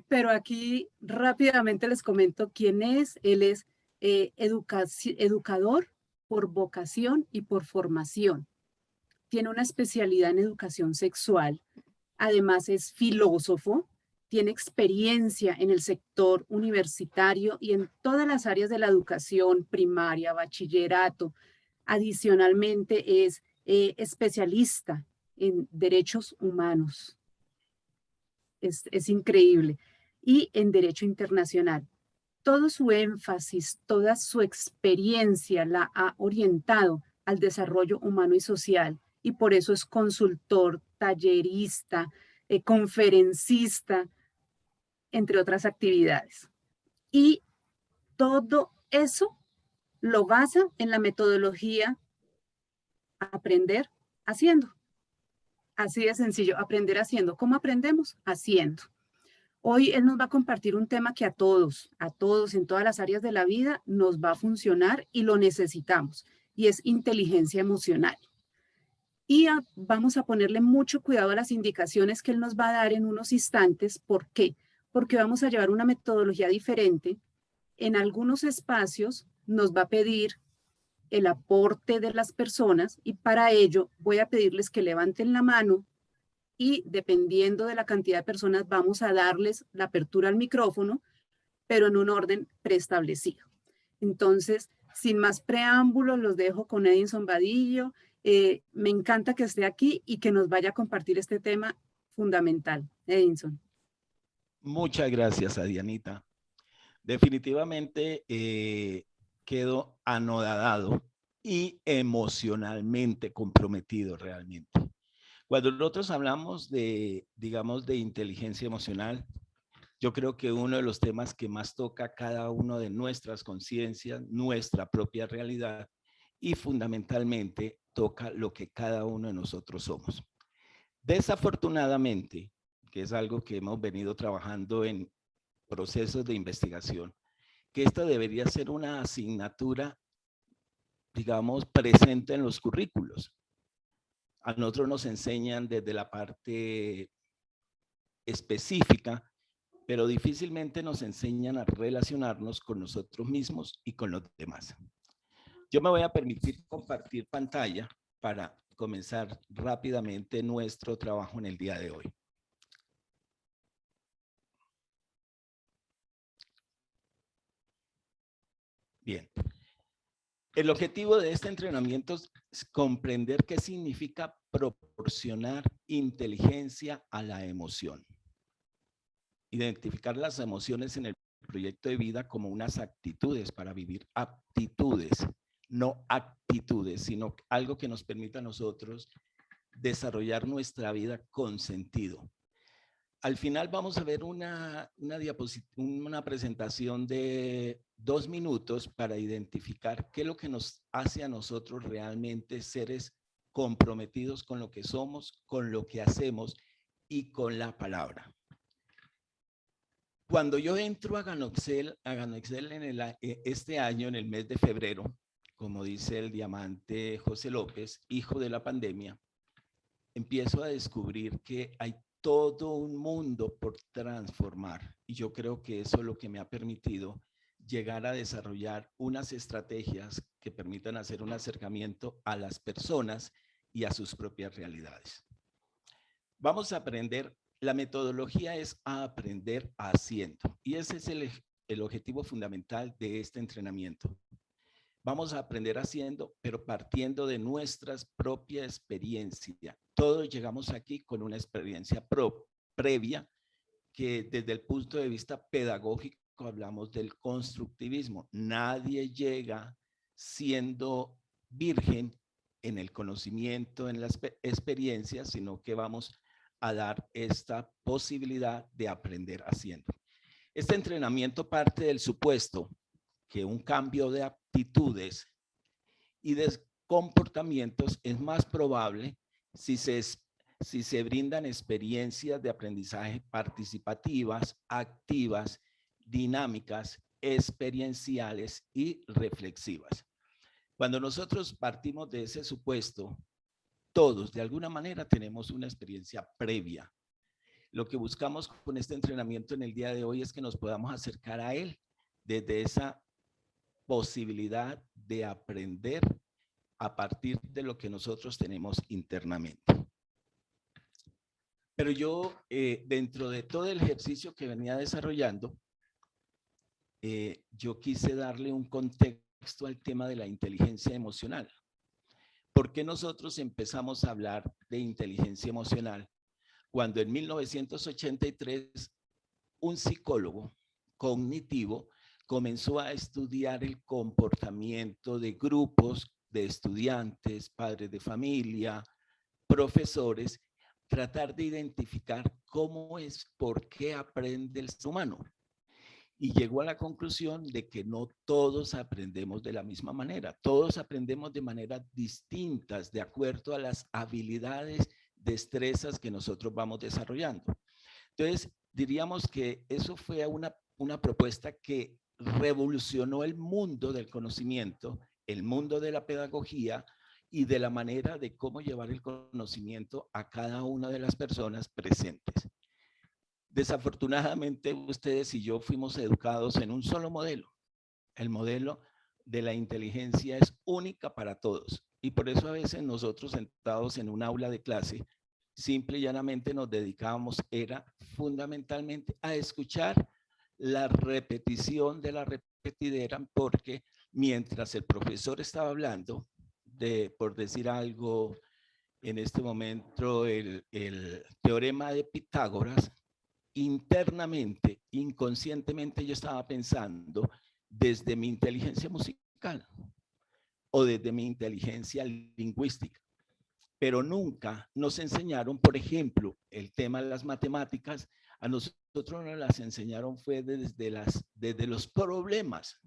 Pero aquí rápidamente les comento quién es. Él es educador por vocación y por formación. Tiene una especialidad en educación sexual. Además es filósofo, tiene experiencia en el sector universitario y en todas las áreas de la educación primaria, bachillerato. Adicionalmente es especialista en derechos humanos. Es increíble. Y en derecho internacional. Todo su énfasis, toda su experiencia la ha orientado al desarrollo humano y social, y por eso es consultor, tallerista, conferencista, entre otras actividades. Y todo eso lo basa en la metodología aprender haciendo. Así de sencillo, aprender haciendo. ¿Cómo aprendemos? Haciendo. Hoy él nos va a compartir un tema que a todos en todas las áreas de la vida nos va a funcionar y lo necesitamos, y es inteligencia emocional. Y vamos a ponerle mucho cuidado a las indicaciones que él nos va a dar en unos instantes. ¿Por qué? Porque vamos a llevar una metodología diferente. En algunos espacios nos va a pedir el aporte de las personas y para ello voy a pedirles que levanten la mano y dependiendo de la cantidad de personas vamos a darles la apertura al micrófono, pero en un orden preestablecido. Entonces, sin más preámbulos, los dejo con Edinson Vadillo. Me encanta que esté aquí y que nos vaya a compartir este tema fundamental. Edinson. Muchas gracias, Dianita. Definitivamente quedo anodadado y emocionalmente comprometido realmente. Cuando nosotros hablamos de, digamos, de inteligencia emocional, yo creo que uno de los temas que más toca cada uno de nuestras conciencias, nuestra propia realidad y fundamentalmente toca lo que cada uno de nosotros somos. Desafortunadamente, que es algo que hemos venido trabajando en procesos de investigación, que esta debería ser una asignatura, digamos, presente en los currículos. A nosotros nos enseñan desde la parte específica, pero difícilmente nos enseñan a relacionarnos con nosotros mismos y con los demás. Yo me voy a permitir compartir pantalla para comenzar rápidamente nuestro trabajo en el día de hoy. Bien. El objetivo de este entrenamiento es comprender qué significa proporcionar inteligencia a la emoción. Identificar las emociones en el proyecto de vida como unas actitudes para vivir aptitudes, no actitudes, sino algo que nos permita a nosotros desarrollar nuestra vida con sentido. Al final vamos a ver una presentación de 2 minutos para identificar qué es lo que nos hace a nosotros realmente seres comprometidos con lo que somos, con lo que hacemos y con la palabra. Cuando yo entro a Ganoxel en este año, en el mes de febrero, como dice el diamante José López, hijo de la pandemia, empiezo a descubrir que hay todo un mundo por transformar. Y yo creo que eso es lo que me ha permitido llegar a desarrollar unas estrategias que permitan hacer un acercamiento a las personas y a sus propias realidades. Vamos a aprender, la metodología es a aprender haciendo. Y ese es el objetivo fundamental de este entrenamiento. Vamos a aprender haciendo, pero partiendo de nuestras propia experiencia. Todos llegamos aquí con una experiencia previa que desde el punto de vista pedagógico hablamos del constructivismo. Nadie llega siendo virgen en el conocimiento, en las experiencias, sino que vamos a dar esta posibilidad de aprender haciendo. Este entrenamiento parte del supuesto que un cambio de aptitudes y de comportamientos es más probable si se brindan experiencias de aprendizaje participativas, activas, dinámicas, experienciales y reflexivas. Cuando nosotros partimos de ese supuesto, todos de alguna manera tenemos una experiencia previa. Lo que buscamos con este entrenamiento en el día de hoy es que nos podamos acercar a él desde esa posibilidad de aprender a partir de lo que nosotros tenemos internamente. Pero yo, dentro de todo el ejercicio que venía desarrollando, yo quise darle un contexto al tema de la inteligencia emocional. ¿Por qué nosotros empezamos a hablar de inteligencia emocional cuando en 1983 un psicólogo cognitivo comenzó a estudiar el comportamiento de grupos de estudiantes, padres de familia, profesores, tratar de identificar cómo es, por qué aprende el ser humano? Y llegó a la conclusión de que no todos aprendemos de la misma manera, todos aprendemos de maneras distintas de acuerdo a las habilidades, destrezas que nosotros vamos desarrollando. Entonces, diríamos que eso fue una propuesta que revolucionó el mundo del conocimiento, el mundo de la pedagogía y de la manera de cómo llevar el conocimiento a cada una de las personas presentes. Desafortunadamente, ustedes y yo fuimos educados en un solo modelo. El modelo de la inteligencia es única para todos. Y por eso a veces nosotros sentados en un aula de clase, simple y llanamente nos dedicábamos, era fundamentalmente a escuchar la repetición de la repetidera, porque mientras el profesor estaba hablando, por decir algo, en este momento el teorema de Pitágoras, internamente, inconscientemente yo estaba pensando desde mi inteligencia musical o desde mi inteligencia lingüística. Pero nunca nos enseñaron, por ejemplo, el tema de las matemáticas, a nosotros nos las enseñaron fue desde los problemas.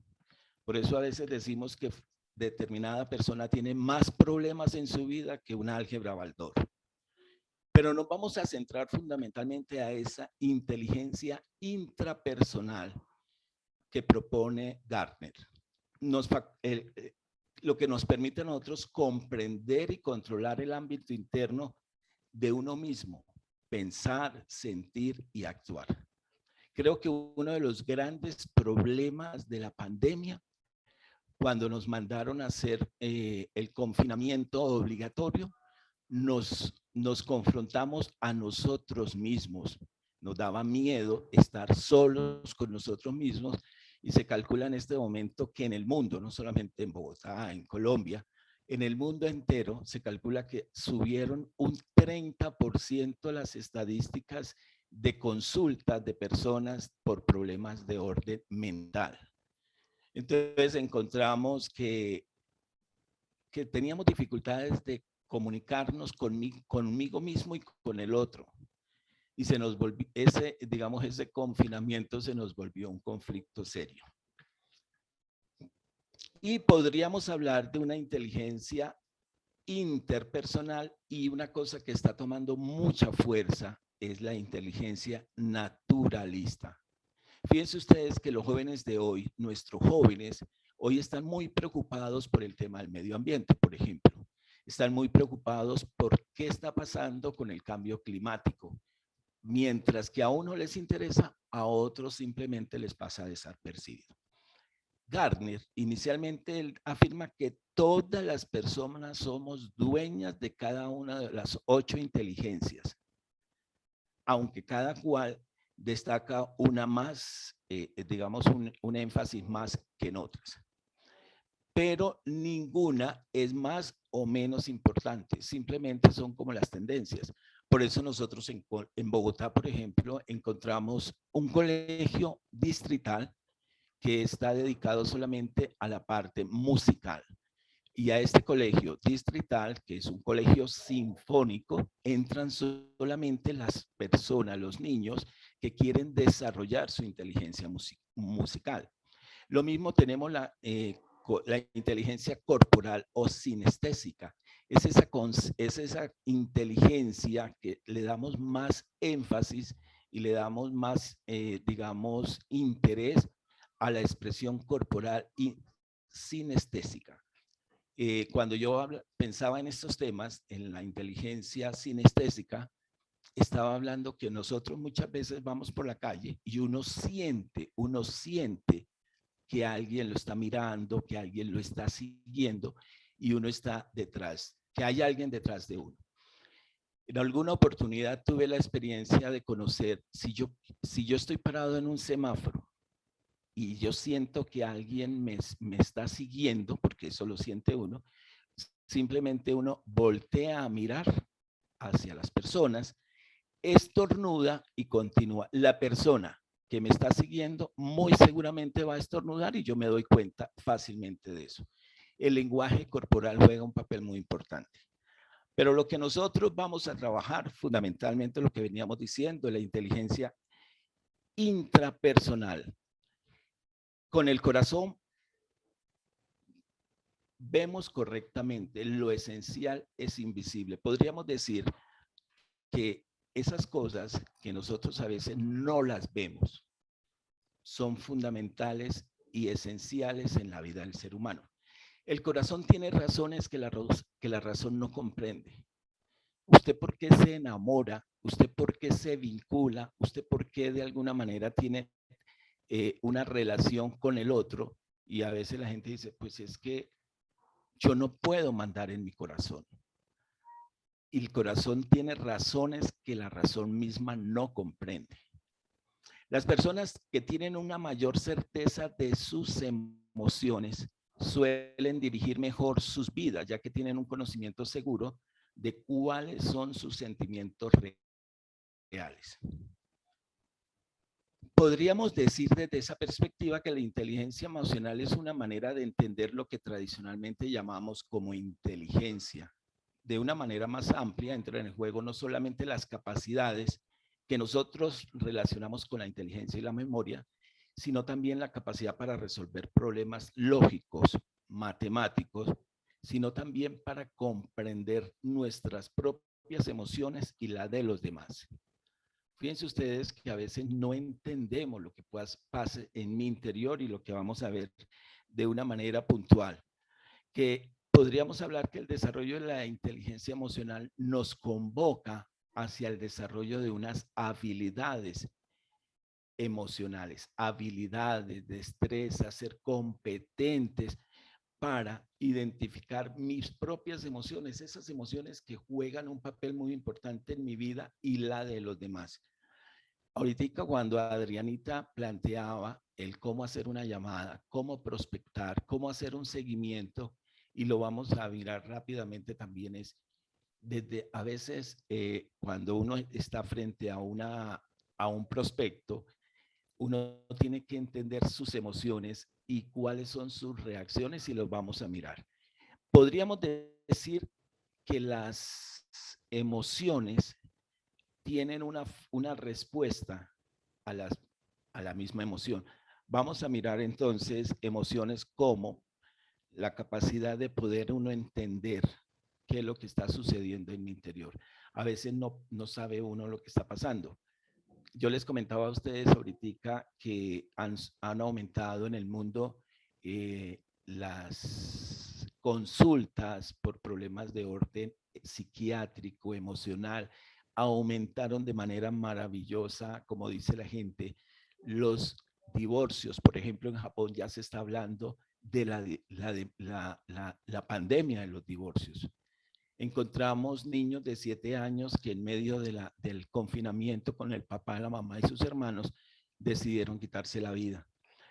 Por eso a veces decimos que determinada persona tiene más problemas en su vida que una álgebra Baldor. Pero nos vamos a centrar fundamentalmente a esa inteligencia intrapersonal que propone Gardner. Lo que nos permite a nosotros comprender y controlar el ámbito interno de uno mismo, pensar, sentir y actuar. Creo que uno de los grandes problemas de la pandemia, cuando nos mandaron a hacer el confinamiento obligatorio, nos confrontamos a nosotros mismos. Nos daba miedo estar solos con nosotros mismos y se calcula en este momento que en el mundo, no solamente en Bogotá, en Colombia, en el mundo entero se calcula que subieron un 30% las estadísticas de consultas de personas por problemas de orden mental. Entonces encontramos que teníamos dificultades de comunicarnos conmigo mismo y con el otro. Y se nos volvió, ese confinamiento se nos volvió un conflicto serio. Y podríamos hablar de una inteligencia interpersonal, y una cosa que está tomando mucha fuerza es la inteligencia naturalista. Fíjense ustedes que los jóvenes de hoy, nuestros jóvenes, hoy están muy preocupados por el tema del medio ambiente, por ejemplo. Están muy preocupados por qué está pasando con el cambio climático. Mientras que a uno les interesa, a otros simplemente les pasa desapercibido. Gardner, inicialmente, él afirma que todas las personas somos dueñas de cada una de las 8 inteligencias, aunque cada cual destaca una más, digamos, un énfasis más que en otras. Pero ninguna es más o menos importante, simplemente son como las tendencias. Por eso nosotros en Bogotá, por ejemplo, encontramos un colegio distrital que está dedicado solamente a la parte musical. Y a este colegio distrital, que es un colegio sinfónico, entran solamente las personas, los niños que quieren desarrollar su inteligencia musical. Lo mismo tenemos la inteligencia corporal o sinestésica. Es esa inteligencia que le damos más énfasis y le damos más, digamos, interés a la expresión corporal y sinestésica. Cuando yo pensaba en estos temas, en la inteligencia sinestésica, estaba hablando que nosotros muchas veces vamos por la calle y uno siente que alguien lo está mirando, que alguien lo está siguiendo y uno está detrás, que hay alguien detrás de uno. En alguna oportunidad tuve la experiencia de conocer, si yo estoy parado en un semáforo y yo siento que alguien me está siguiendo, porque eso lo siente uno, simplemente uno voltea a mirar hacia las personas, estornuda y continúa. La persona que me está siguiendo muy seguramente va a estornudar y yo me doy cuenta fácilmente de eso. El lenguaje corporal juega un papel muy importante. Pero lo que nosotros vamos a trabajar, fundamentalmente lo que veníamos diciendo, la inteligencia intrapersonal. Con el corazón vemos correctamente, lo esencial es invisible. Podríamos decir que esas cosas que nosotros a veces no las vemos son fundamentales y esenciales en la vida del ser humano. El corazón tiene razones que la razón no comprende. ¿Usted por qué se enamora? ¿Usted por qué se vincula? ¿Usted por qué de alguna manera tiene una relación con el otro? Y a veces la gente dice, pues es que yo no puedo mandar en mi corazón. Y el corazón tiene razones que la razón misma no comprende. Las personas que tienen una mayor certeza de sus emociones suelen dirigir mejor sus vidas, ya que tienen un conocimiento seguro de cuáles son sus sentimientos reales. Podríamos decir desde esa perspectiva que la inteligencia emocional es una manera de entender lo que tradicionalmente llamamos como inteligencia. De una manera más amplia entra en el juego no solamente las capacidades que nosotros relacionamos con la inteligencia y la memoria, sino también la capacidad para resolver problemas lógicos, matemáticos, sino también para comprender nuestras propias emociones y la de los demás. Fíjense ustedes que a veces no entendemos lo que pase en mi interior y lo que vamos a ver de una manera puntual. Que podríamos hablar que el desarrollo de la inteligencia emocional nos convoca hacia el desarrollo de unas habilidades emocionales, habilidades, destrezas, ser competentes para identificar mis propias emociones, esas emociones que juegan un papel muy importante en mi vida y la de los demás. Ahorita cuando Adrianita planteaba el cómo hacer una llamada, cómo prospectar, cómo hacer un seguimiento, y lo vamos a mirar rápidamente también es, desde a veces cuando uno está frente a un prospecto, uno tiene que entender sus emociones y cuáles son sus reacciones y los vamos a mirar. Podríamos decir que las emociones tienen una respuesta a, a la misma emoción. Vamos a mirar entonces emociones como la capacidad de poder uno entender qué es lo que está sucediendo en mi interior. A veces no sabe uno lo que está pasando. Yo les comentaba a ustedes ahorita que han aumentado en el mundo las consultas por problemas de orden psiquiátrico, emocional, aumentaron de manera maravillosa, como dice la gente, los divorcios. Por ejemplo, en Japón ya se está hablando de la pandemia de los divorcios. Encontramos niños de 7 años que en medio del confinamiento con el papá, la mamá y sus hermanos decidieron quitarse la vida.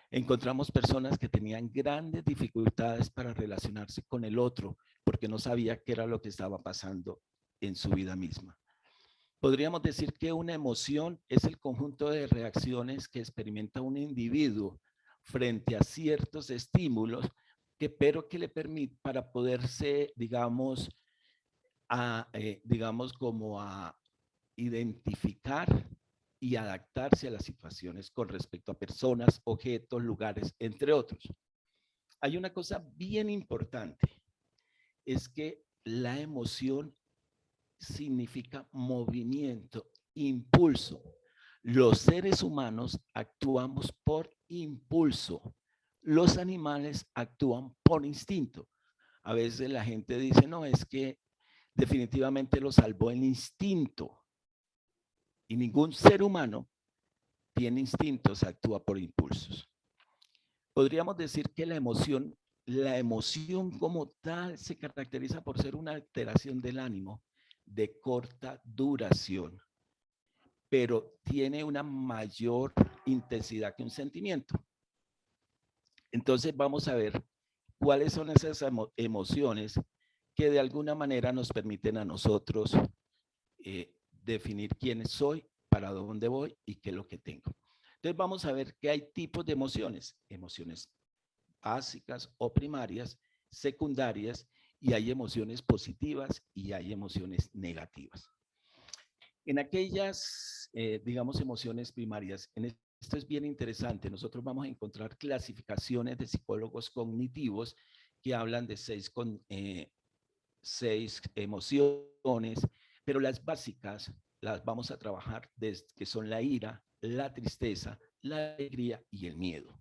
Encontramos personas que tenían grandes dificultades para relacionarse con el otro porque no sabía qué era lo que estaba pasando en su vida misma. Podríamos decir que una emoción es el conjunto de reacciones que experimenta un individuo frente a ciertos estímulos pero que le permite para poderse, digamos, como a identificar y adaptarse a las situaciones con respecto a personas, objetos, lugares, entre otros. Hay una cosa bien importante, es que la emoción significa movimiento, impulso. Los seres humanos actuamos por impulso. Los animales actúan por instinto. A veces la gente dice, no, es que definitivamente lo salvó el instinto. Y ningún ser humano tiene instintos, actúa por impulsos. Podríamos decir que la emoción como tal se caracteriza por ser una alteración del ánimo de corta duración, pero tiene una mayor intensidad que un sentimiento. Entonces vamos a ver cuáles son esas emociones que de alguna manera nos permiten a nosotros definir quién soy, para dónde voy y qué es lo que tengo. Entonces vamos a ver que hay tipos de emociones, emociones básicas o primarias, secundarias, y hay emociones positivas y hay emociones negativas. En aquellas, digamos, emociones primarias, esto es bien interesante, nosotros vamos a encontrar clasificaciones de psicólogos cognitivos que hablan de seis emociones, pero las básicas las vamos a trabajar desde que son la ira, la tristeza, la alegría y el miedo.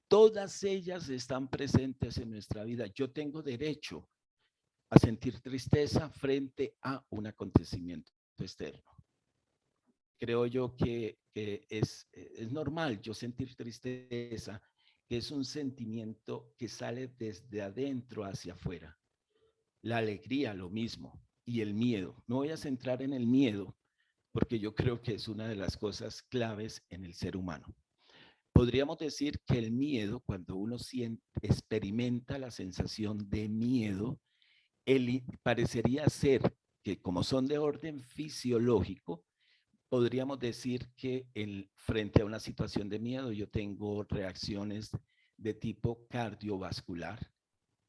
Todas ellas están presentes en nuestra vida. Yo tengo derecho a sentir tristeza frente a un acontecimiento externo. Creo yo que es normal yo sentir tristeza, que es un sentimiento que sale desde adentro hacia afuera. La alegría, lo mismo, y el miedo. No voy a centrar en el miedo, porque yo creo que es una de las cosas claves en el ser humano. Podríamos decir que el miedo, cuando uno experimenta la sensación de miedo, parecería ser que como son de orden fisiológico, podríamos decir que frente a una situación de miedo yo tengo reacciones de tipo cardiovascular,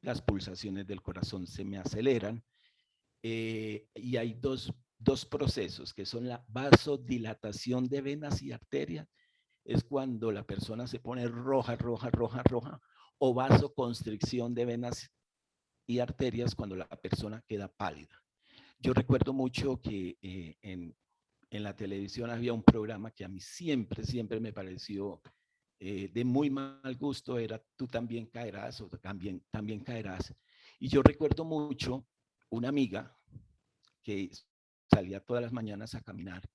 las pulsaciones del corazón se me aceleran, y hay dos procesos que son la vasodilatación de venas y arterias, es cuando la persona se pone roja, roja, roja, roja, o vasoconstricción de venas y arterias cuando la persona queda pálida. Yo recuerdo mucho que en la televisión había un programa que a mí siempre me pareció de muy mal gusto, era Tú también caerás o también caerás. Y yo recuerdo mucho una amiga que salía todas las mañanas a caminar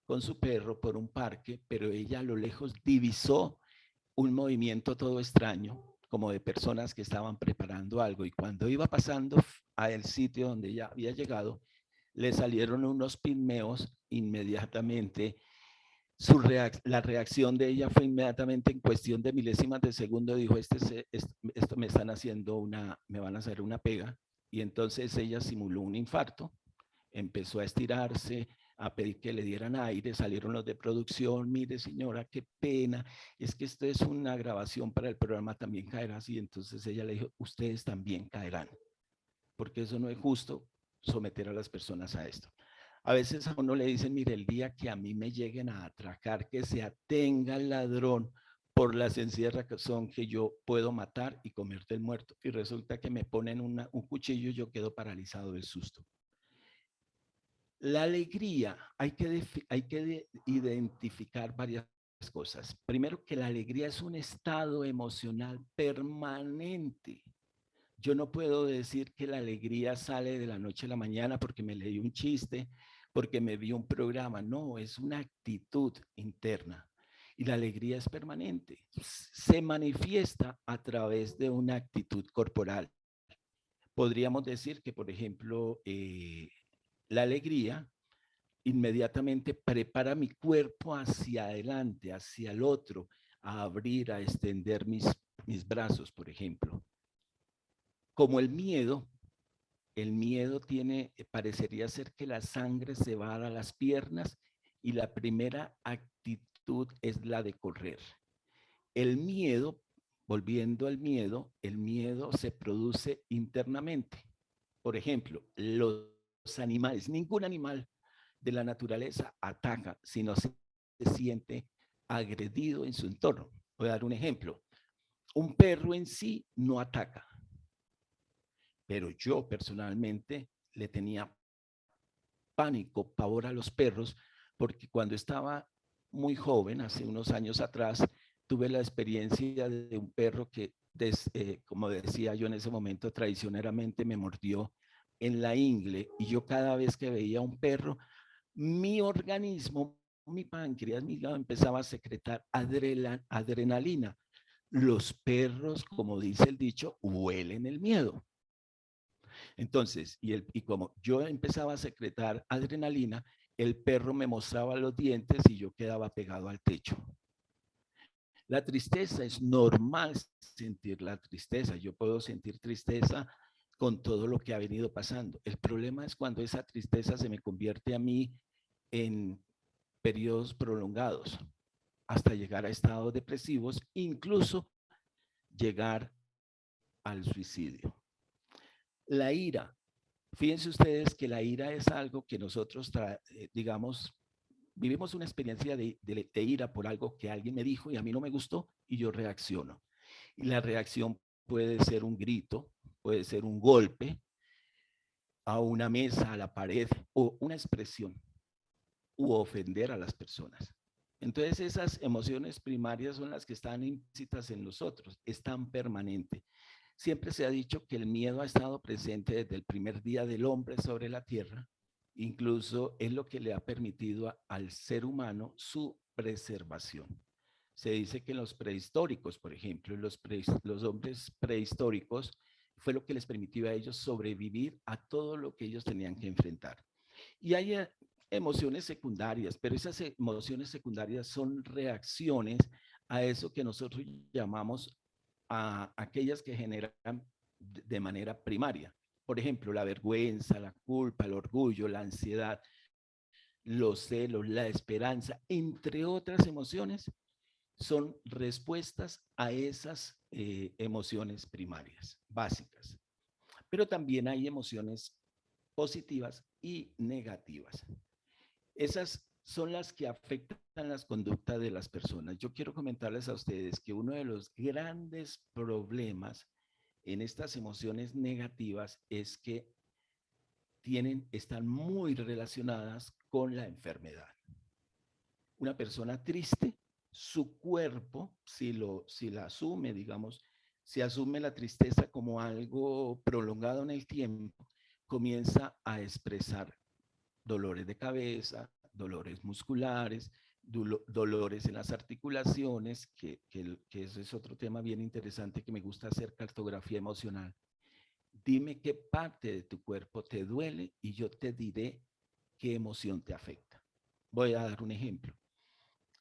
con su perro por un parque, pero ella a lo lejos divisó un movimiento todo extraño, como de personas que estaban preparando algo, y cuando iba pasando al sitio donde ella había llegado, le salieron unos pigmeos inmediatamente. La reacción de ella fue inmediatamente en cuestión de milésimas de segundo, dijo, esto me están haciendo me van a hacer una pega, y entonces ella simuló un infarto, empezó a estirarse, a pedir que le dieran aire, salieron los de producción, mire señora, qué pena, es que esto es una grabación para el programa También Caerás, y entonces ella le dijo, ustedes también caerán, porque eso no es justo someter a las personas a esto. A veces a uno le dicen, mire, el día que a mí me lleguen a atracar, que se atenga el ladrón por la sencilla razón que yo puedo matar y comerte el muerto, y resulta que me ponen un cuchillo y yo quedo paralizado del susto. La alegría, hay que identificar varias cosas. Primero, que la alegría es un estado emocional permanente. Yo no puedo decir que la alegría sale de la noche a la mañana porque me leí un chiste, porque me vi un programa. No, es una actitud interna. Y la alegría es permanente. Se manifiesta a través de una actitud corporal. Podríamos decir que, por ejemplo, la alegría inmediatamente prepara mi cuerpo hacia adelante, hacia el otro, a abrir, a extender mis brazos, por ejemplo. Como el miedo parecería ser que la sangre se va a las piernas y la primera actitud es la de correr. El miedo, volviendo al miedo, el miedo se produce internamente. Por ejemplo, los animales, ningún animal de la naturaleza ataca, sino se siente agredido en su entorno. Voy a dar un ejemplo. Un perro en sí no ataca, pero yo personalmente le tenía pánico, pavor a los perros, porque cuando estaba muy joven, hace unos años atrás, tuve la experiencia de un perro que, como decía yo en ese momento, traicioneramente me mordió en la ingle, y yo cada vez que veía un perro, mi organismo, mi páncreas, mi hígado empezaba a secretar adrenalina. Los perros, como dice el dicho, huelen el miedo. Entonces, y como yo empezaba a secretar adrenalina, el perro me mostraba los dientes y yo quedaba pegado al techo. La tristeza es normal sentir la tristeza. Yo puedo sentir tristeza con todo lo que ha venido pasando. El problema es cuando esa tristeza se me convierte a mí en periodos prolongados hasta llegar a estados depresivos, incluso llegar al suicidio. La ira. Fíjense ustedes que la ira es algo que nosotros, digamos, vivimos una experiencia de ira por algo que alguien me dijo y a mí no me gustó y yo reacciono. Y la reacción puede ser un grito, puede ser un golpe a una mesa, a la pared o una expresión u ofender a las personas. Entonces esas emociones primarias son las que están implícitas en nosotros, están permanentes. Siempre se ha dicho que el miedo ha estado presente desde el primer día del hombre sobre la tierra, incluso es lo que le ha permitido al ser humano su preservación. Se dice que los prehistóricos, por ejemplo, los hombres prehistóricos, fue lo que les permitió a ellos sobrevivir a todo lo que ellos tenían que enfrentar. Y hay emociones secundarias, pero esas emociones secundarias son reacciones a eso que nosotros llamamos a aquellas que generan de manera primaria. Por ejemplo, la vergüenza, la culpa, el orgullo, la ansiedad, los celos, la esperanza, entre otras emociones, son respuestas a esas emociones primarias, básicas. Pero también hay emociones positivas y negativas. Esas son las que afectan las conductas de las personas. Yo quiero comentarles a ustedes que uno de los grandes problemas en estas emociones negativas es que están muy relacionadas con la enfermedad. Una persona triste, su cuerpo, si la asume, digamos, si asume la tristeza como algo prolongado en el tiempo, comienza a expresar dolores de cabeza, dolores musculares, dolores en las articulaciones, que ese es otro tema bien interesante que me gusta hacer, cartografía emocional. Dime qué parte de tu cuerpo te duele y yo te diré qué emoción te afecta. Voy a dar un ejemplo.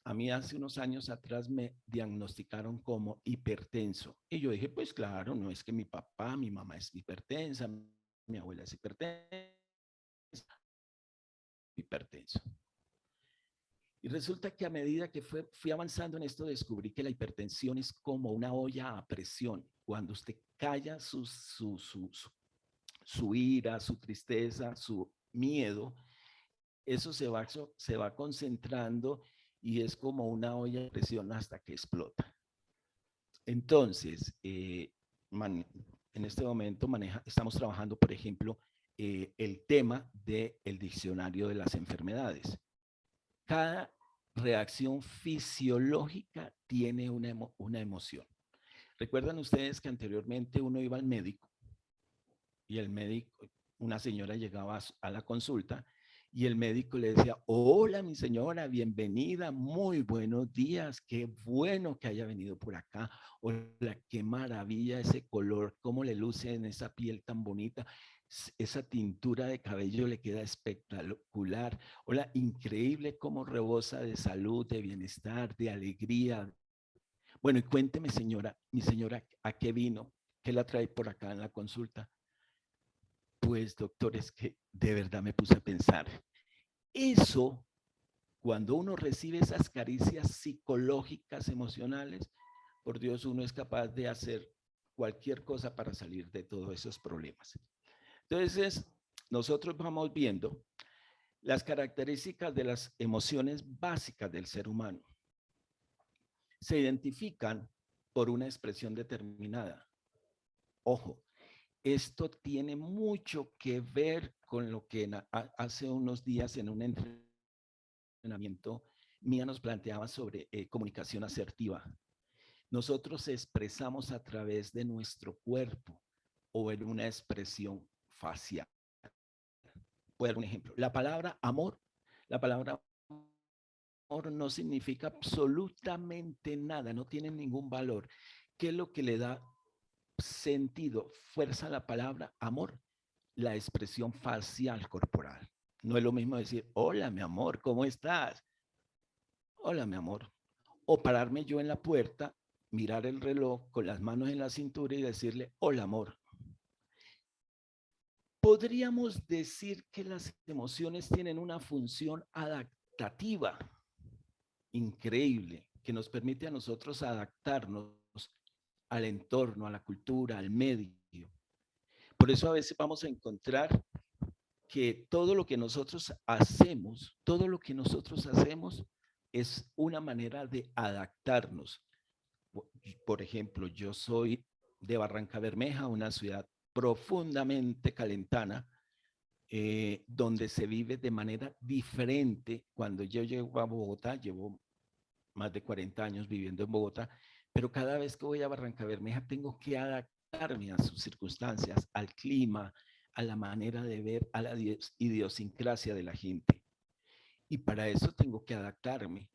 A mí hace unos años atrás me diagnosticaron como hipertenso. Y yo dije, pues claro, no es que mi papá, mi mamá es hipertensa, mi abuela es hipertenso. Y resulta que a medida que fui avanzando en esto, descubrí que la hipertensión es como una olla a presión. Cuando usted calla su ira, su tristeza, su miedo, eso se va concentrando y es como una olla de presión hasta que explota. Entonces, en este momento estamos trabajando, por ejemplo, el tema del diccionario de las enfermedades. Cada reacción fisiológica tiene una emoción. ¿Recuerdan ustedes que anteriormente uno iba al médico y el médico, una señora llegaba a la consulta y el médico le decía, hola mi señora, bienvenida, muy buenos días, qué bueno que haya venido por acá, hola, qué maravilla ese color, cómo le luce en esa piel tan bonita, esa tintura de cabello le queda espectacular, hola, increíble cómo rebosa de salud, de bienestar, de alegría. Bueno, y cuénteme señora, mi señora, ¿a qué vino? ¿Qué la trae por acá en la consulta? Pues doctor, es que de verdad me puse a pensar. Eso, cuando uno recibe esas caricias psicológicas, emocionales, por Dios, uno es capaz de hacer cualquier cosa para salir de todos esos problemas. Entonces, nosotros vamos viendo las características de las emociones básicas del ser humano. Se identifican por una expresión determinada. Ojo, esto tiene mucho que ver con lo que hace unos días en un entrenamiento Mía nos planteaba sobre comunicación asertiva. Nosotros expresamos a través de nuestro cuerpo o en una expresión facial. Voy a dar un ejemplo. La palabra amor La palabra amor no significa absolutamente nada, no tiene ningún valor. ¿Qué es lo que le da sentido, fuerza a la palabra amor? La expresión facial corporal. No es lo mismo decir, hola, mi amor, ¿cómo estás? Hola, mi amor. O pararme yo en la puerta, mirar el reloj con las manos en la cintura y decirle, hola, amor. Podríamos decir que las emociones tienen una función adaptativa increíble que nos permite a nosotros adaptarnos al entorno, a la cultura, al medio. Por eso a veces vamos a encontrar que todo lo que nosotros hacemos es una manera de adaptarnos. Por ejemplo, yo soy de Barranca Bermeja, una ciudad profundamente calentana, donde se vive de manera diferente. Cuando yo llego a Bogotá, llevo más de 40 años viviendo en Bogotá, pero cada vez que voy a Barranca Bermeja tengo que adaptarme a sus circunstancias, al clima, a la manera de ver, a la idiosincrasia de la gente. Y para eso tengo que adaptarme.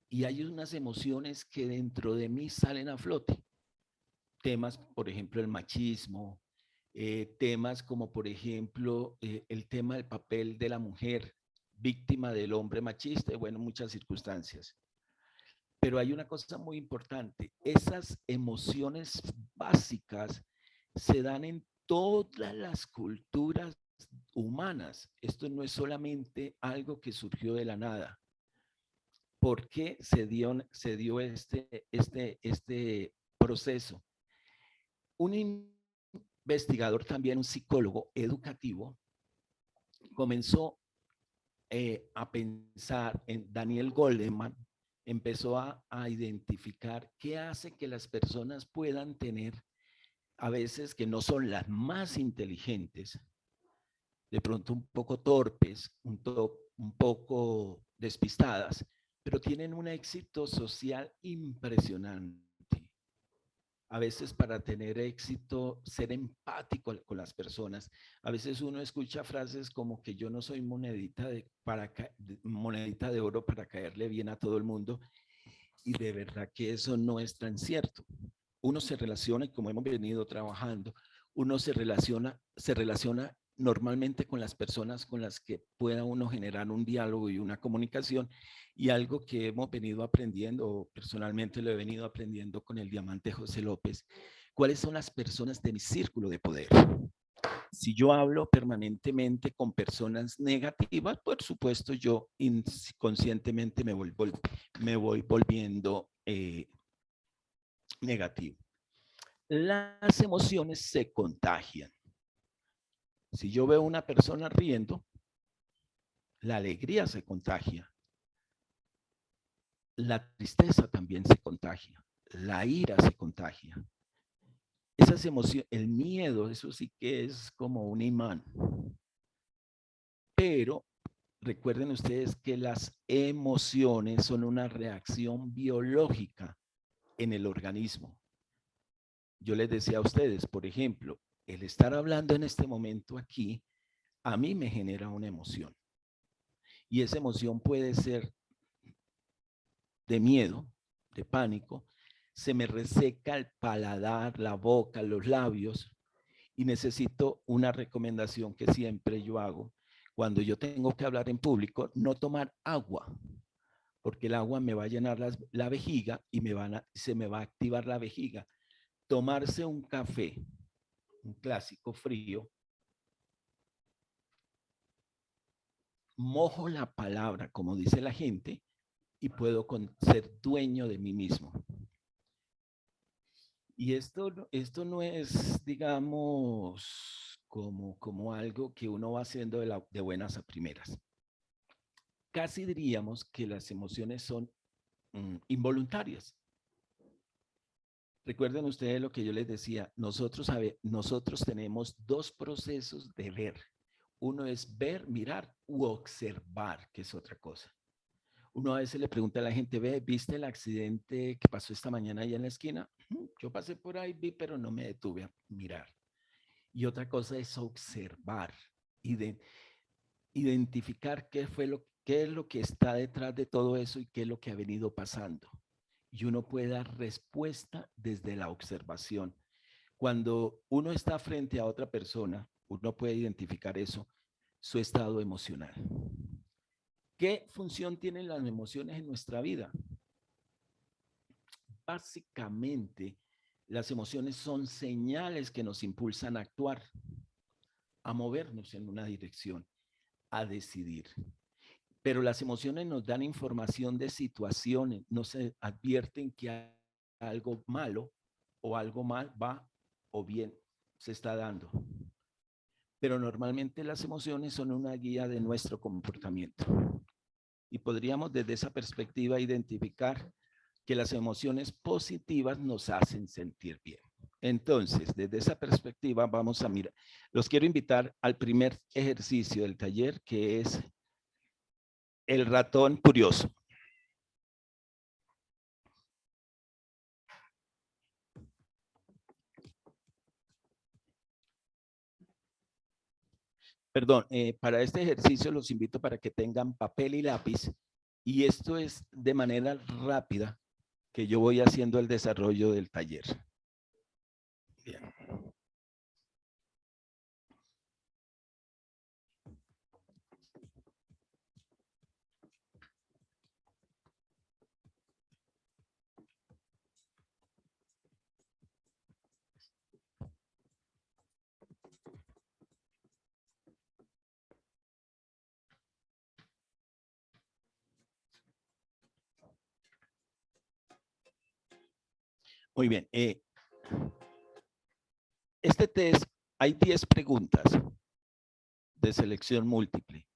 Y hay unas emociones que dentro de mí salen a flote. Temas, por ejemplo, el machismo, temas como, por ejemplo, el tema del papel de la mujer víctima del hombre machista, y bueno, muchas circunstancias. Pero hay una cosa muy importante, esas emociones básicas se dan en todas las culturas humanas. Esto no es solamente algo que surgió de la nada. ¿Por qué se dio este proceso? Un investigador, también un psicólogo educativo, comenzó a pensar en Daniel Goleman, empezó a identificar qué hace que las personas puedan tener, a veces que no son las más inteligentes, de pronto un poco torpes, un poco despistadas, pero tienen un éxito social impresionante. A veces para tener éxito, ser empático con las personas. A veces uno escucha frases como que yo no soy monedita de oro para caerle bien a todo el mundo, y de verdad que eso no es tan cierto. Uno se relaciona, y como hemos venido trabajando, uno se relaciona normalmente con las personas con las que pueda uno generar un diálogo y una comunicación, y algo que hemos venido aprendiendo, o personalmente lo he venido aprendiendo con el diamante José López, cuáles son las personas de mi círculo de poder. Si yo hablo permanentemente con personas negativas, por supuesto yo inconscientemente me voy volviendo negativo. Las emociones se contagian. Si yo veo una persona riendo, la alegría se contagia. La tristeza también se contagia. La ira se contagia. Esas emociones, el miedo, eso sí que es como un imán. Pero recuerden ustedes que las emociones son una reacción biológica en el organismo. Yo les decía a ustedes, por ejemplo, el estar hablando en este momento aquí, a mí me genera una emoción. Y esa emoción puede ser de miedo, de pánico, se me reseca el paladar, la boca, los labios, y necesito una recomendación que siempre yo hago. Cuando yo tengo que hablar en público, no tomar agua, porque el agua me va a llenar la vejiga y se me va a activar la vejiga. Tomarse un café, un clásico frío, mojo la palabra, como dice la gente, y puedo ser dueño de mí mismo. Y esto no es, digamos, como algo que uno va haciendo de buenas a primeras. Casi diríamos que las emociones son involuntarias. Recuerden ustedes lo que yo les decía, nosotros tenemos dos procesos de ver. Uno es ver, mirar u observar, que es otra cosa. Uno a veces le pregunta a la gente, ¿viste el accidente que pasó esta mañana allá en la esquina? Yo pasé por ahí, vi, pero no me detuve a mirar. Y otra cosa es observar y identificar qué ¿Qué es lo que está detrás de todo eso y qué es lo que ha venido pasando? Y uno puede dar respuesta desde la observación. Cuando uno está frente a otra persona, uno puede identificar eso, su estado emocional. ¿Qué función tienen las emociones en nuestra vida? Básicamente, las emociones son señales que nos impulsan a actuar, a movernos en una dirección, a decidir. Pero las emociones nos dan información de situaciones, nos advierten que algo malo o algo mal va o bien se está dando. Pero normalmente las emociones son una guía de nuestro comportamiento. Y podríamos desde esa perspectiva identificar que las emociones positivas nos hacen sentir bien. Entonces, desde esa perspectiva vamos a mirar. Los quiero invitar al primer ejercicio del taller, que es el ratón curioso. Perdón, para este ejercicio los invito para que tengan papel y lápiz, y esto es de manera rápida que yo voy haciendo el desarrollo del taller. Bien. Muy bien. Este test, hay 10 preguntas de selección múltiple.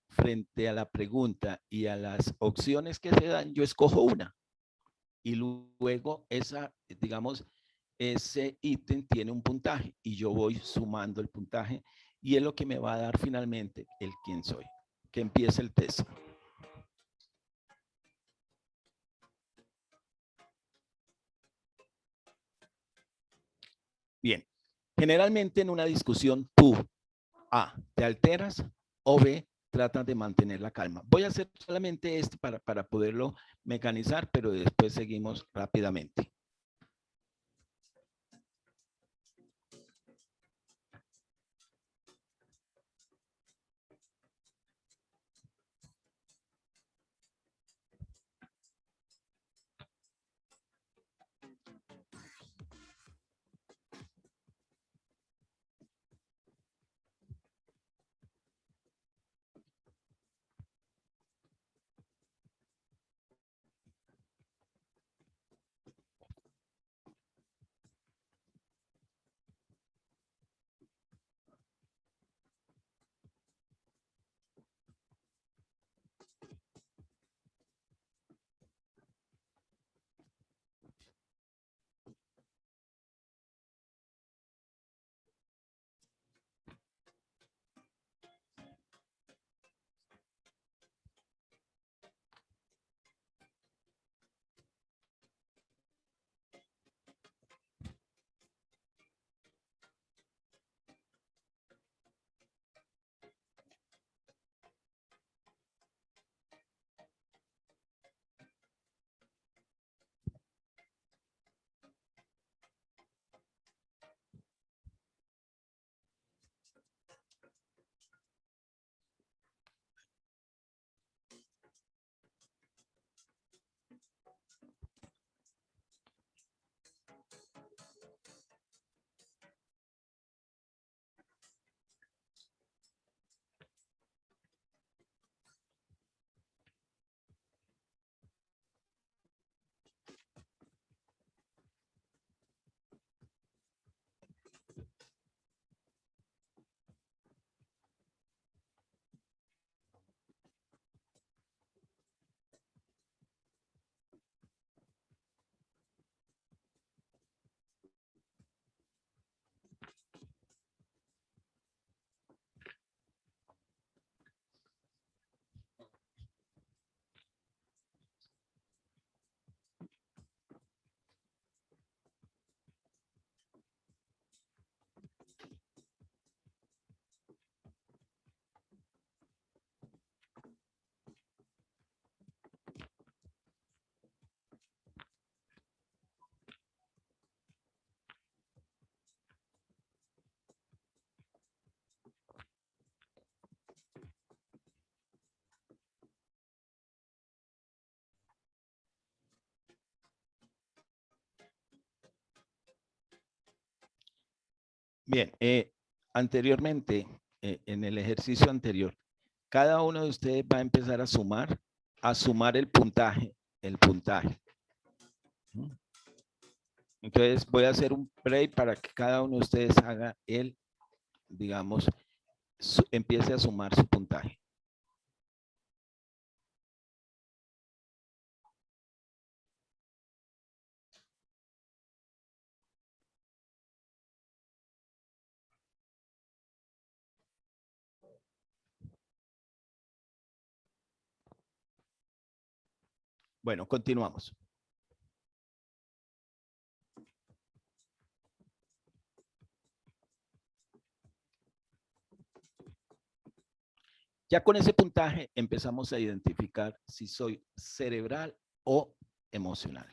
Frente a la pregunta y a las opciones que se dan, yo escojo una. Y luego esa, digamos, ese ítem tiene un puntaje y yo voy sumando el puntaje y es lo que me va a dar finalmente el quién soy. Que empiece el test. Bien, generalmente en una discusión tú, A, te alteras o B, tratas de mantener la calma. Voy a hacer solamente este para poderlo mecanizar, pero después seguimos rápidamente. Bien, anteriormente, en el ejercicio anterior, cada uno de ustedes va a empezar a sumar el puntaje, Entonces voy a hacer un break para que cada uno de ustedes haga digamos, empiece a sumar su puntaje. Bueno, continuamos. Ya con ese puntaje empezamos a identificar si soy cerebral o emocional.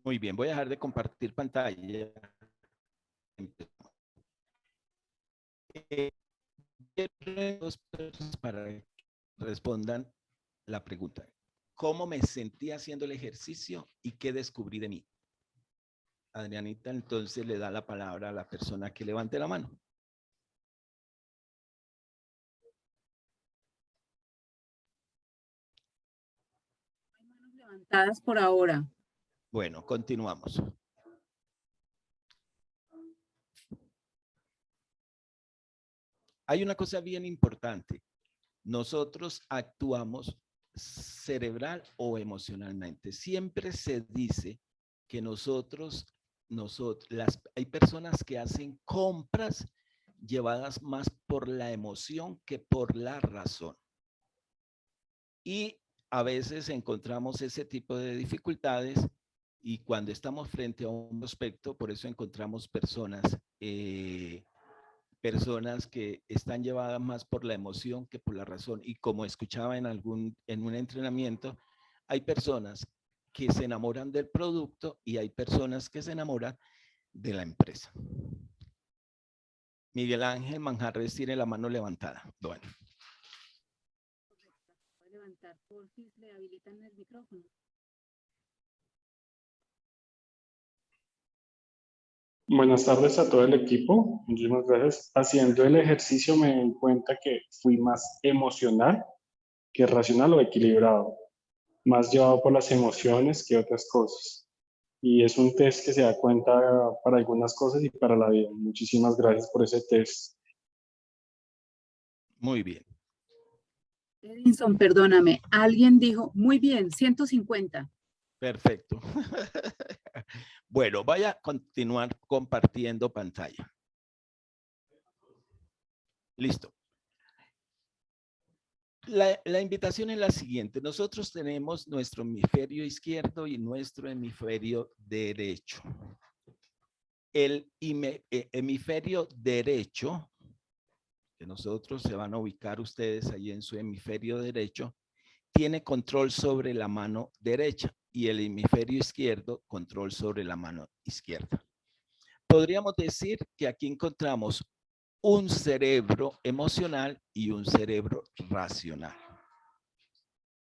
Muy bien, voy a dejar de compartir pantalla. Para que respondan la pregunta. ¿Cómo me sentí haciendo el ejercicio y qué descubrí de mí? Adrianita, entonces le da la palabra a la persona que levante la mano. Hay manos levantadas por ahora. Bueno, continuamos. Hay una cosa bien importante. Nosotros actuamos cerebral o emocionalmente. Siempre se dice que hay personas que hacen compras llevadas más por la emoción que por la razón. Y a veces encontramos ese tipo de dificultades y cuando estamos frente a un prospecto, por eso encontramos personas que están llevadas más por la emoción que por la razón. Y como escuchaba en un entrenamiento, hay personas que se enamoran del producto y hay personas que se enamoran de la empresa. Miguel Ángel Manjarres tiene la mano levantada. Bueno. Levantar, por si le habilitan el micrófono. Buenas tardes a todo el equipo. Muchísimas gracias. Haciendo el ejercicio me di cuenta que fui más emocional que racional o equilibrado, más llevado por las emociones que otras cosas. Y es un test que se da cuenta para algunas cosas y para la vida. Muchísimas gracias por ese test. Muy bien. Edinson, perdóname. Alguien dijo, muy bien, 150. Perfecto. Bueno, voy a continuar compartiendo pantalla. Listo. La invitación es la siguiente. Nosotros tenemos nuestro hemisferio izquierdo y nuestro hemisferio derecho. El hemisferio derecho, que nosotros se van a ubicar ustedes ahí en su hemisferio derecho, tiene control sobre la mano derecha y el hemisferio izquierdo control sobre la mano izquierda. Podríamos decir que aquí encontramos un cerebro emocional y un cerebro racional.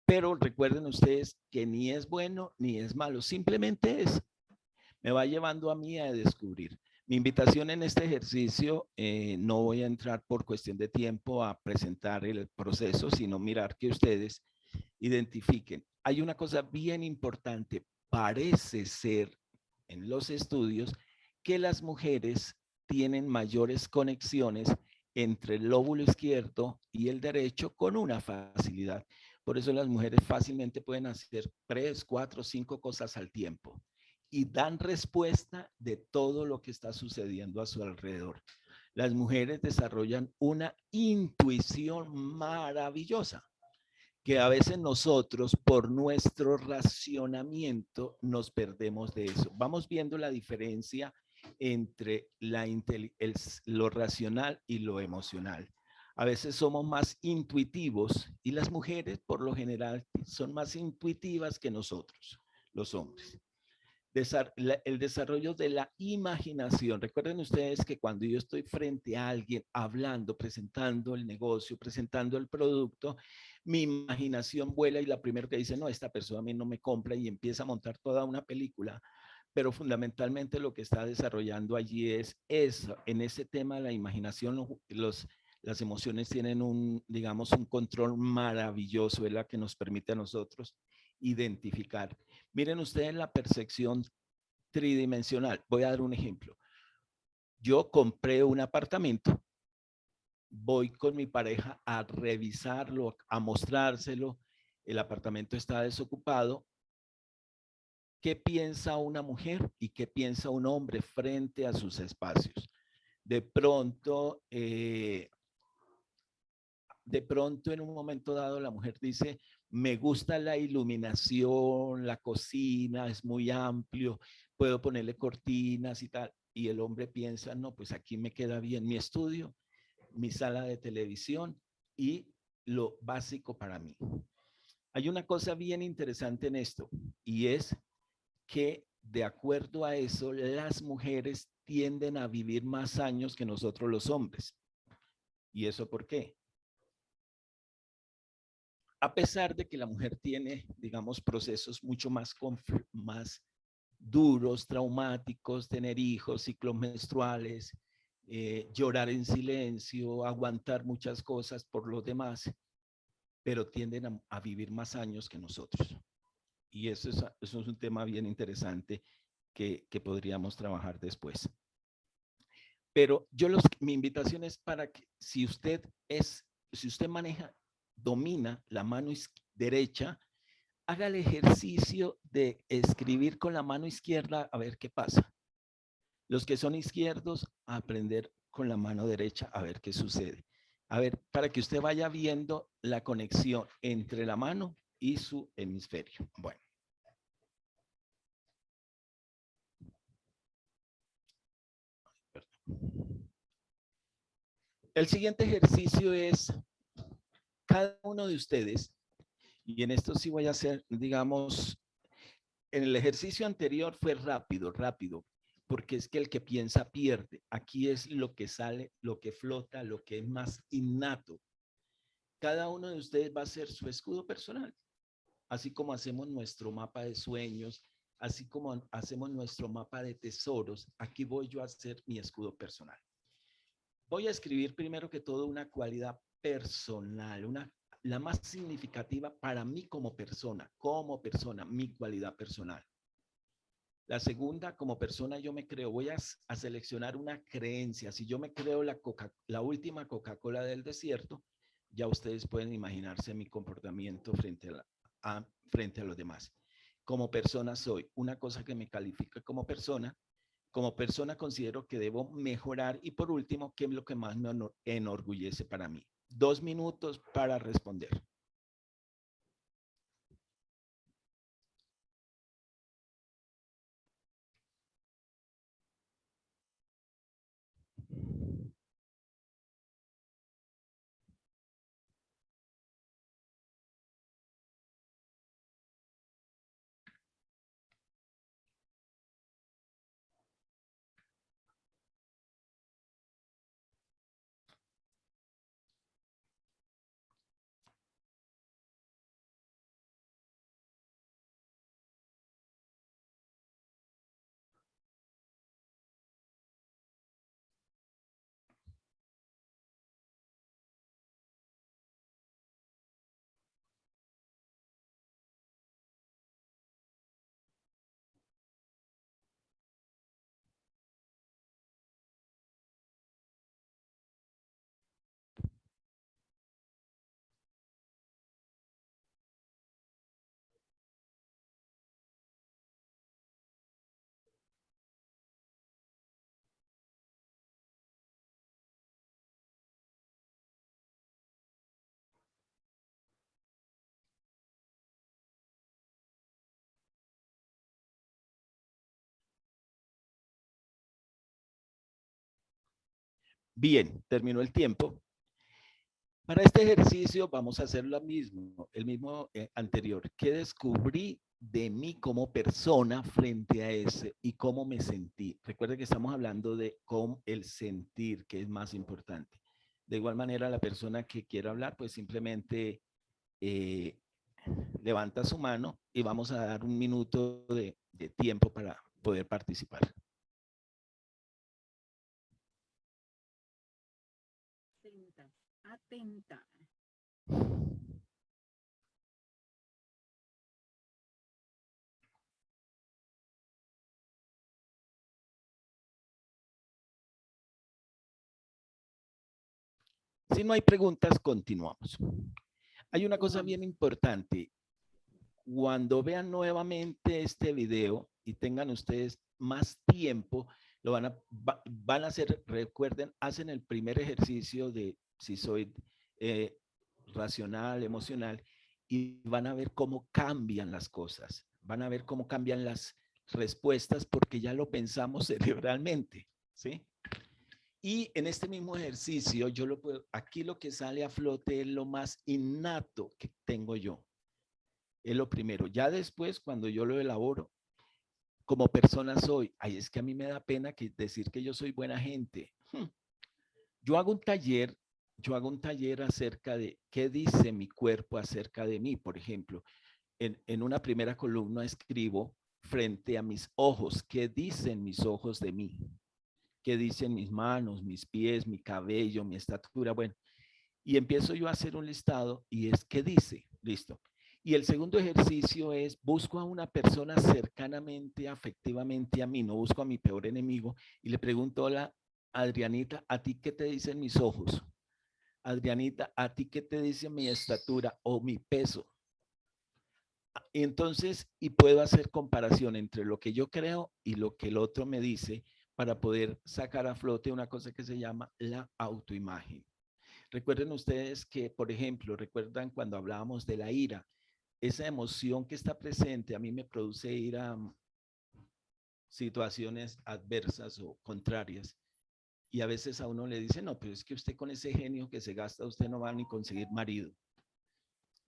Pero recuerden ustedes que ni es bueno ni es malo, simplemente me va llevando a mí a descubrir. Mi invitación en este ejercicio, no voy a entrar por cuestión de tiempo a presentar el proceso, sino mirar que ustedes identifiquen hay una cosa bien importante. Parece ser en los estudios que las mujeres tienen mayores conexiones entre el lóbulo izquierdo y el derecho con una facilidad. Por eso las mujeres fácilmente pueden hacer 3, 4, 5 cosas al tiempo y dan respuesta de todo lo que está sucediendo a su alrededor. Las mujeres desarrollan una intuición maravillosa que a veces nosotros por nuestro racionamiento nos perdemos de eso. Vamos viendo la diferencia entre lo racional y lo emocional. A veces somos más intuitivos y las mujeres por lo general son más intuitivas que nosotros, los hombres. El desarrollo de la imaginación. Recuerden ustedes que cuando yo estoy frente a alguien hablando, presentando el negocio, presentando el producto, mi imaginación vuela y la primera que dice, no, esta persona a mí no me compra y empieza a montar toda una película. Pero fundamentalmente lo que está desarrollando allí es eso. En ese tema de la imaginación, las emociones tienen digamos, un control maravilloso, es la que nos permite a nosotros identificar. Miren ustedes la percepción tridimensional. Voy a dar un ejemplo. Yo compré un apartamento, voy con mi pareja a revisarlo, a mostrárselo. El apartamento está desocupado. ¿Qué piensa una mujer y qué piensa un hombre frente a sus espacios? De pronto, en un momento dado la mujer dice, me gusta la iluminación, la cocina es muy amplio, puedo ponerle cortinas y tal. Y el hombre piensa, no, pues aquí me queda bien mi estudio, mi sala de televisión y lo básico para mí. Hay una cosa bien interesante en esto y es que de acuerdo a eso, las mujeres tienden a vivir más años que nosotros los hombres. ¿Y eso por qué? A pesar de que la mujer tiene, digamos, procesos mucho más duros, traumáticos, tener hijos, ciclos menstruales, llorar en silencio, aguantar muchas cosas por los demás, pero tienden a vivir más años que nosotros. Y eso es un tema bien interesante que podríamos trabajar después. Pero mi invitación es para que si usted maneja, domina la mano derecha, haga el ejercicio de escribir con la mano izquierda a ver qué pasa. Los que son izquierdos, a aprender con la mano derecha a ver qué sucede. A ver, para que usted vaya viendo la conexión entre la mano y su hemisferio. Bueno. El siguiente ejercicio es cada uno de ustedes, y en esto sí voy a hacer, digamos, en el ejercicio anterior fue rápido, porque es que el que piensa pierde. Aquí es lo que sale, lo que flota, lo que es más innato. Cada uno de ustedes va a hacer su escudo personal, así como hacemos nuestro mapa de sueños, así como hacemos nuestro mapa de tesoros. Aquí voy yo a hacer mi escudo personal. Voy a escribir primero que todo una cualidad personal, la más significativa para mí como persona, mi cualidad personal. La segunda, como persona yo me creo, voy a seleccionar una creencia. Si yo me creo la última Coca-Cola del desierto, ya ustedes pueden imaginarse mi comportamiento frente a los demás. Como persona soy una cosa que me califica como persona considero que debo mejorar y por último, ¿qué es lo que más me enorgullece para mí? 2 minutos para responder. Bien, terminó el tiempo. Para este ejercicio vamos a hacer lo mismo, el mismo anterior. ¿Qué descubrí de mí como persona frente a ese y cómo me sentí? Recuerden que estamos hablando de cómo el sentir, que es más importante. De igual manera, la persona que quiera hablar, pues simplemente levanta su mano y vamos a dar un minuto de tiempo para poder participar. Atenta, atenta. Si no hay preguntas, continuamos. Hay una cosa bien importante. Cuando vean nuevamente este video y tengan ustedes más tiempo, lo van a hacer, recuerden, hacen el primer ejercicio de si soy racional, emocional, y van a ver cómo cambian las cosas, van a ver cómo cambian las respuestas porque ya lo pensamos cerebralmente, ¿sí? Y en este mismo ejercicio, aquí lo que sale a flote es lo más innato que tengo yo. Es lo primero. Ya después, cuando yo lo elaboro, como persona soy, ay, es que a mí me da pena decir que yo soy buena gente. Yo hago un taller acerca de qué dice mi cuerpo acerca de mí. Por ejemplo, en una primera columna escribo frente a mis ojos, qué dicen mis ojos de mí, qué dicen mis manos, mis pies, mi cabello, mi estatura. Bueno, y empiezo yo a hacer un listado y es qué dice, listo. Y el segundo ejercicio es busco a una persona cercanamente, afectivamente a mí, no busco a mi peor enemigo y le pregunto, hola, Adrianita, ¿a ti qué te dicen mis ojos? Adrianita, ¿a ti qué te dice mi estatura o mi peso? Y entonces, y puedo hacer comparación entre lo que yo creo y lo que el otro me dice para poder sacar a flote una cosa que se llama la autoimagen. Recuerden ustedes que, por ejemplo, recuerdan cuando hablábamos de la ira, esa emoción que está presente a mí me produce ira, situaciones adversas o contrarias. Y a veces a uno le dice, no, pero es que usted con ese genio que se gasta, usted no va a ni conseguir marido.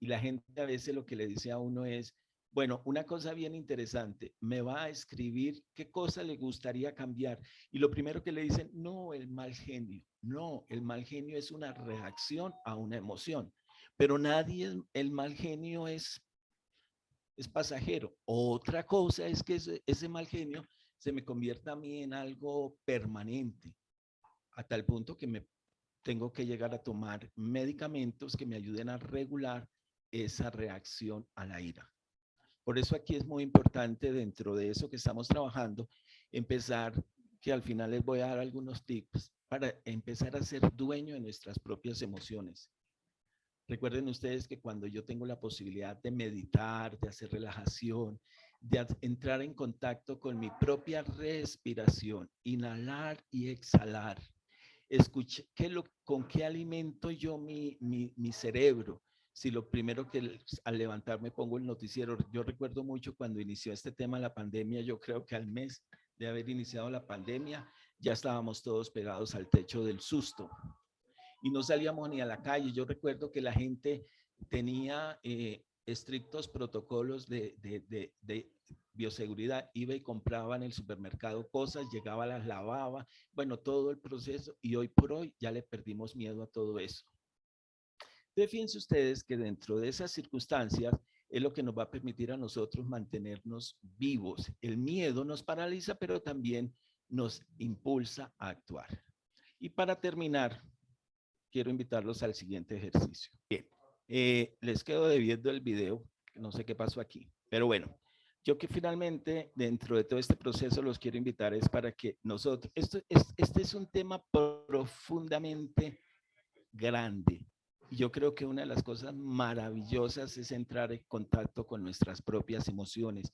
Y la gente a veces lo que le dice a uno es, bueno, una cosa bien interesante, me va a escribir qué cosa le gustaría cambiar. Y lo primero que le dicen, no, el mal genio. No, el mal genio es una reacción a una emoción. Pero nadie, el mal genio es pasajero. Otra cosa es que ese mal genio se me convierta a mí en algo permanente, a tal punto que me tengo que llegar a tomar medicamentos que me ayuden a regular esa reacción a la ira. Por eso aquí es muy importante dentro de eso que estamos trabajando, empezar, que al final les voy a dar algunos tips para empezar a ser dueño de nuestras propias emociones. Recuerden ustedes que cuando yo tengo la posibilidad de meditar, de hacer relajación, de entrar en contacto con mi propia respiración, inhalar y exhalar, escuché con qué alimento yo mi cerebro. Si lo primero que al levantarme pongo el noticiero, yo recuerdo mucho cuando inició este tema de la pandemia, yo creo que al mes de haber iniciado la pandemia, ya estábamos todos pegados al techo del susto y no salíamos ni a la calle. Yo recuerdo que la gente tenía estrictos protocolos de bioseguridad, iba y compraba en el supermercado cosas, llegaba, las lavaba, bueno, todo el proceso, y hoy por hoy ya le perdimos miedo a todo eso. Entonces, fíjense ustedes que dentro de esas circunstancias es lo que nos va a permitir a nosotros mantenernos vivos. El miedo nos paraliza, pero también nos impulsa a actuar. Y para terminar, quiero invitarlos al siguiente ejercicio. Bien, les quedo debiendo el video, no sé qué pasó aquí, pero bueno, yo que finalmente dentro de todo este proceso los quiero invitar es para que nosotros, este es un tema profundamente grande. Y yo creo que una de las cosas maravillosas es entrar en contacto con nuestras propias emociones,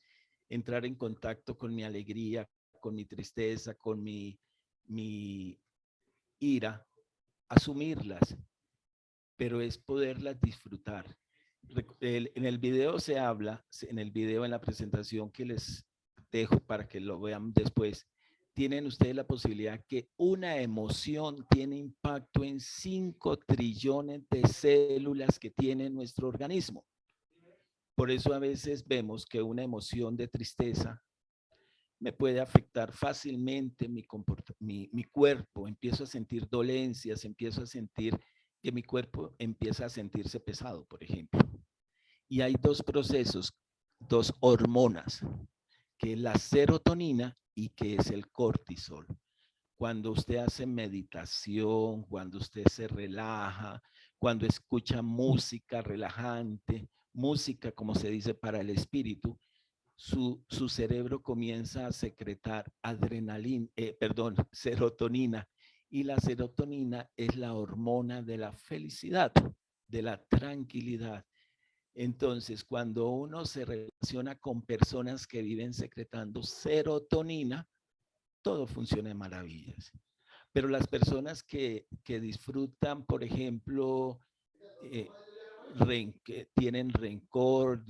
entrar en contacto con mi alegría, con mi tristeza, con mi ira, asumirlas, pero es poderlas disfrutar. En el video se habla, en el video, en la presentación que les dejo para que lo vean después, tienen ustedes la posibilidad que una emoción tiene impacto en 5 trillones de células que tiene nuestro organismo. Por eso a veces vemos que una emoción de tristeza me puede afectar fácilmente mi cuerpo. Empiezo a sentir dolencias, empiezo a sentir que mi cuerpo empieza a sentirse pesado, por ejemplo. Y hay 2 procesos, 2 hormonas, que es la serotonina y que es el cortisol. Cuando usted hace meditación, cuando usted se relaja, cuando escucha música relajante, música, como se dice, para el espíritu, su cerebro comienza a secretar serotonina. Y la serotonina es la hormona de la felicidad, de la tranquilidad. Entonces, cuando uno se relaciona con personas que viven secretando serotonina, todo funciona de maravillas. Pero las personas que disfrutan, por ejemplo, que tienen rencor,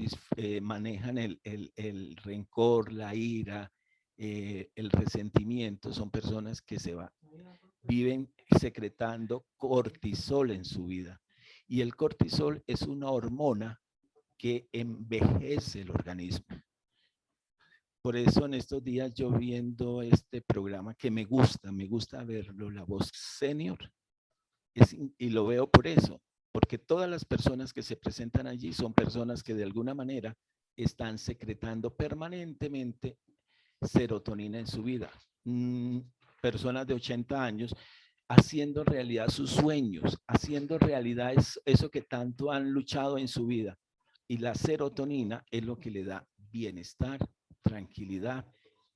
manejan el rencor, la ira, el resentimiento, son personas que viven secretando cortisol en su vida. Y el cortisol es una hormona que envejece el organismo. Por eso en estos días yo viendo este programa que me gusta verlo, La Voz Senior, y lo veo por eso, porque todas las personas que se presentan allí son personas que de alguna manera están secretando permanentemente serotonina en su vida. Personas de 80 años haciendo realidad sus sueños, haciendo realidad eso que tanto han luchado en su vida. Y la serotonina es lo que le da bienestar, tranquilidad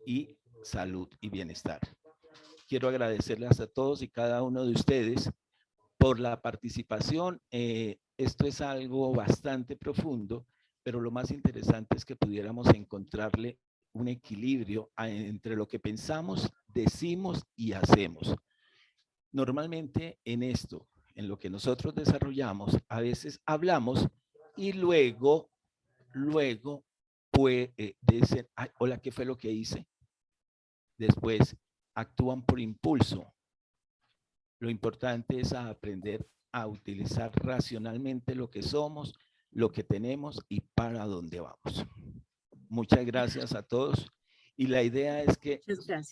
y salud y bienestar. Quiero agradecerles a todos y cada uno de ustedes por la participación. Esto es algo bastante profundo, pero lo más interesante es que pudiéramos encontrarle un equilibrio entre lo que pensamos, decimos y hacemos. Normalmente en esto, en lo que nosotros desarrollamos, a veces hablamos y luego pues, dicen, ay, hola, ¿qué fue lo que hice? Después actúan por impulso. Lo importante es aprender a utilizar racionalmente lo que somos, lo que tenemos y para dónde vamos. Muchas gracias a todos. Y la idea es que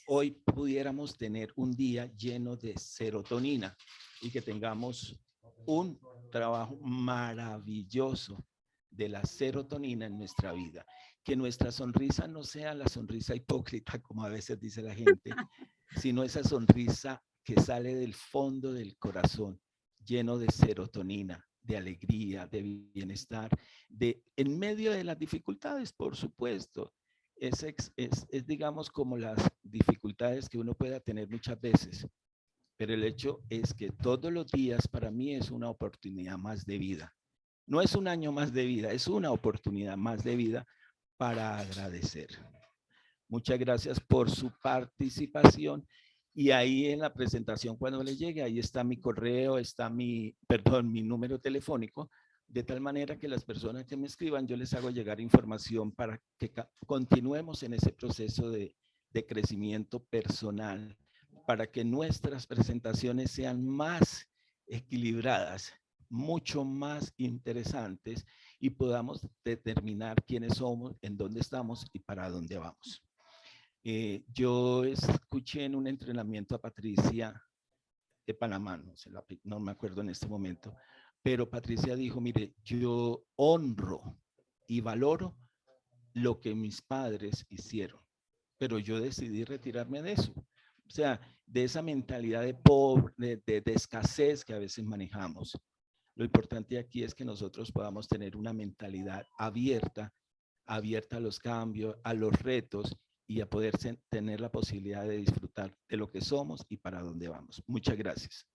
hoy pudiéramos tener un día lleno de serotonina y que tengamos un trabajo maravilloso de la serotonina en nuestra vida. Que nuestra sonrisa no sea la sonrisa hipócrita, como a veces dice la gente, sino esa sonrisa que sale del fondo del corazón, lleno de serotonina, de alegría, de bienestar, en medio de las dificultades, por supuesto. Es digamos, como las dificultades que uno pueda tener muchas veces, pero el hecho es que todos los días para mí es una oportunidad más de vida. No es un año más de vida, es una oportunidad más de vida para agradecer. Muchas gracias por su participación. Y ahí en la presentación, cuando le llegue, ahí está mi correo, está mi número telefónico, de tal manera que las personas que me escriban, yo les hago llegar información para que continuemos en ese proceso de crecimiento personal, para que nuestras presentaciones sean más equilibradas, mucho más interesantes y podamos determinar quiénes somos, en dónde estamos y para dónde vamos. Yo escuché en un entrenamiento a Patricia de Panamá, no me acuerdo en este momento, pero Patricia dijo, mire, yo honro y valoro lo que mis padres hicieron, pero yo decidí retirarme de eso. O sea, de esa mentalidad de pobre, de escasez que a veces manejamos. Lo importante aquí es que nosotros podamos tener una mentalidad abierta a los cambios, a los retos y a poder tener la posibilidad de disfrutar de lo que somos y para dónde vamos. Muchas gracias.